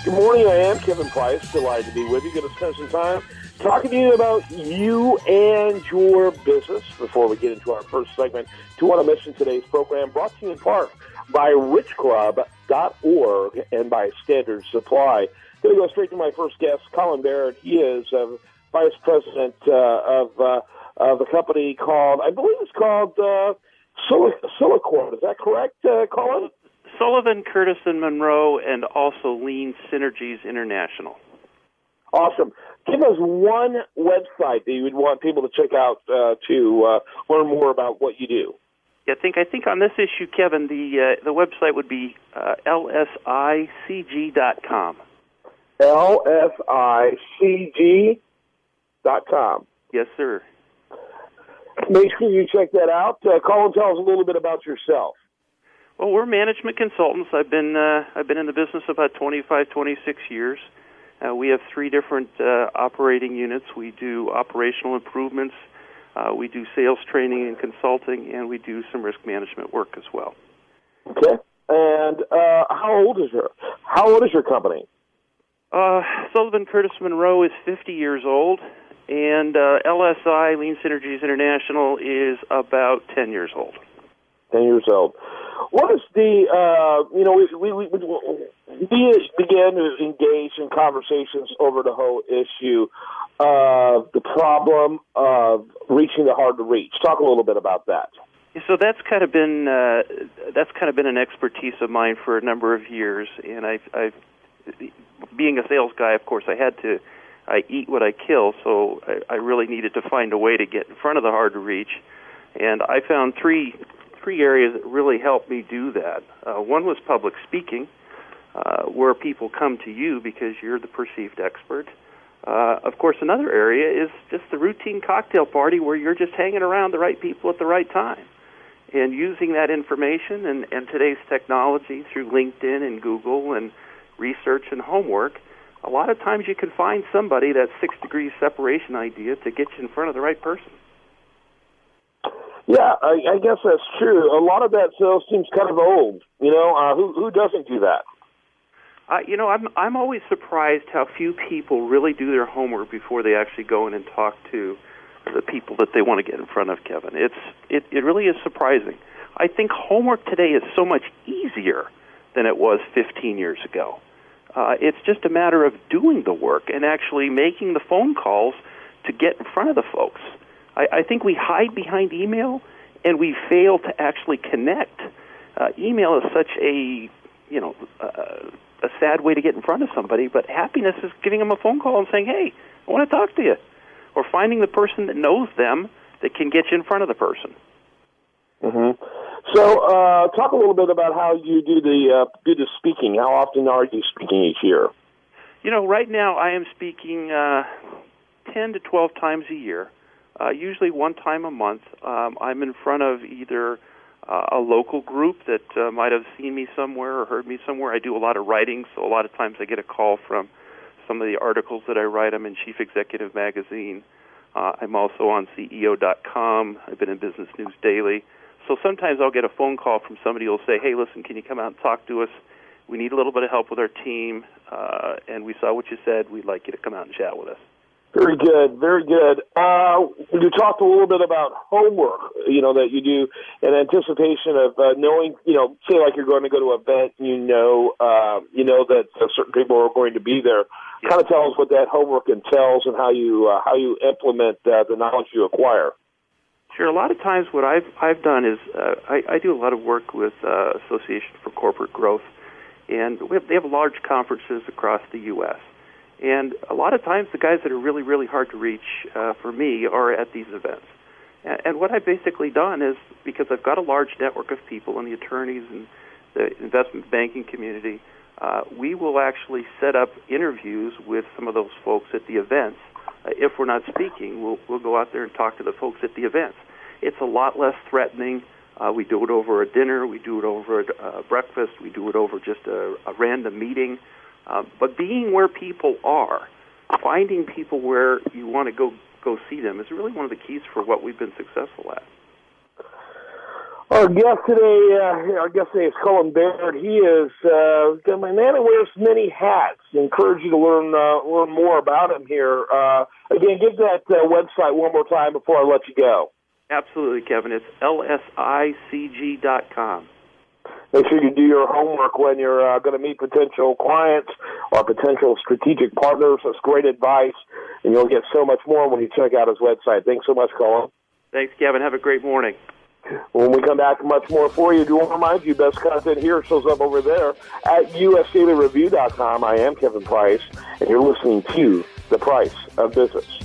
Good morning. I am Kevin Price. Delighted to be with you. Going to spend some time talking to you about you and your business. Before we get into our first segment, do want to mention today's program brought to you in part by richclub.org and by Standard Supply. Going to go straight to my first guest, Colin Baird. He is vice president of a company called, I believe it's called Silicor. Is that correct, Colin? Sullivan, Curtis & Monroe, and also Lean Synergies International. Awesome. Give us one website that you would want people to check out to learn more about what you do. Yeah, I think on this issue, Kevin, the website would be lsicg.com. lsicg.com. Yes, sir. Make sure you check that out. Colin, tell us a little bit about yourself. Well, we're management consultants. I've been in the business about 25, 26 years. We have three different operating units. We do operational improvements, we do sales training and consulting, and we do some risk management work as well. Okay. And how old is your company? Sullivan Curtis Monroe is 50 years old, and LSI, Lean Synergies International, is about 10 years old. 10 years old. What is the, we began to engage in conversations over the whole issue of the problem of reaching the hard to reach. Talk a little bit about that. So that's kind of been an expertise of mine for a number of years, and I've being a sales guy, of course, I eat what I kill, so I really needed to find a way to get in front of the hard to reach, and I found three areas that really helped me do that. One was public speaking, where people come to you because you're the perceived expert. Of course, another area is just the routine cocktail party where you're just hanging around the right people at the right time. And using that information and today's technology through LinkedIn and Google and research and homework, a lot of times you can find somebody, that 6 degrees separation idea, to get you in front of the right person. Yeah, I guess that's true. A lot of that sales seems kind of old. Who doesn't do that? I'm always surprised how few people really do their homework before they actually go in and talk to the people that they want to get in front of, Kevin. It really is surprising. I think homework today is so much easier than it was 15 years ago. It's just a matter of doing the work and actually making the phone calls to get in front of the folks. I think we hide behind email, and we fail to actually connect. Email is such a sad way to get in front of somebody, but happiness is giving them a phone call and saying, hey, I want to talk to you, or finding the person that knows them that can get you in front of the person. Mm-hmm. So talk a little bit about how you do the speaking. How often are you speaking each year? Right now I am speaking 10 to 12 times a year. Usually one time a month. I'm in front of either a local group that might have seen me somewhere or heard me somewhere. I do a lot of writing, so a lot of times I get a call from some of the articles that I write. I'm in Chief Executive Magazine. I'm also on CEO.com. I've been in Business News Daily. So sometimes I'll get a phone call from somebody who will say, hey, listen, can you come out and talk to us? We need a little bit of help with our team, and we saw what you said. We'd like you to come out and chat with us. Very good, very good. You talked a little bit about homework, that you do in anticipation of knowing, say like you're going to go to an event, that certain people are going to be there. Yeah. Kind of tell us what that homework entails and how you implement the knowledge you acquire. Sure. A lot of times what I've done is I do a lot of work with Association for Corporate Growth, and they have large conferences across the U.S., and a lot of times the guys that are really, really hard to reach for me are at these events. And what I've basically done is, because I've got a large network of people and the attorneys and the investment banking community, we will actually set up interviews with some of those folks at the events. If we're not speaking, we'll go out there and talk to the folks at the events. It's a lot less threatening. We do it over a dinner. We do it over a breakfast. We do it over just a random meeting. But being where people are, finding people where you want to go see them, is really one of the keys for what we've been successful at. Our guest today is Colin Baird. He is a man who wears many hats. I encourage you to learn more about him here. Again, give that website one more time before I let you go. Absolutely, Kevin. It's lsicg.com. Make sure you do your homework when you're going to meet potential clients or potential strategic partners. That's great advice, and you'll get so much more when you check out his website. Thanks so much, Colin. Thanks, Kevin. Have a great morning. When we come back, much more for you. Do want to remind you, best content here shows up over there at usdailyreview.com. I am Kevin Price, and you're listening to The Price of Business.